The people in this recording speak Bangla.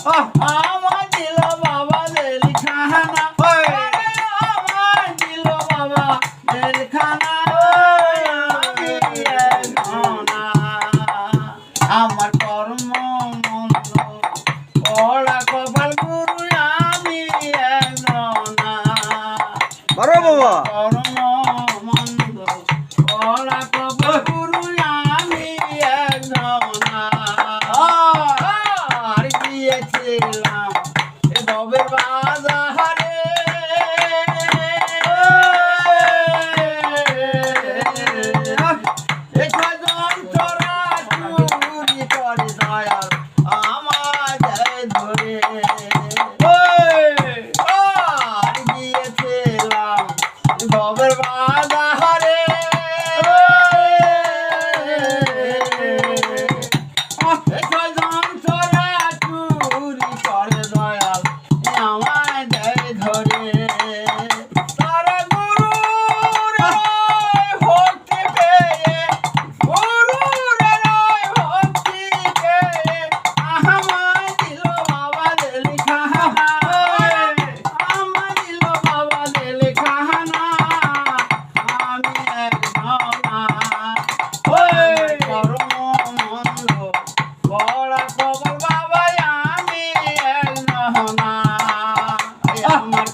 আমার দিল বাবা জেলখানা, আমার দিল বাবা জেলখানা, আমি একজনা। আমার কর্ম মন্দ পড়া কপাল গুরু, আমি একজনা। বারো বাবা কর্ম মন্দ পড়া কপাল গুরু, আমি একজনা। আর গিয়েছিলাম এ ভবের বাজারে, এ কজন তোরা চুরি করে দয়াল আমাদের ধরে। আর গিয়েছিলাম এ ভবের বাজারে, কজন তোরা চুরি করে দয়াল আমাদের ধরে। তারা গুরুর ভক্তি পেয়ে, গুরুর ভক্তি পেয়ে আমার দিল বাবা জেলখানা, আমার দিল বাবা জেলখানা, আমি একজনা। কর্ম মন্দ পড়া কপাল বাবা, আমি একজনা। আমার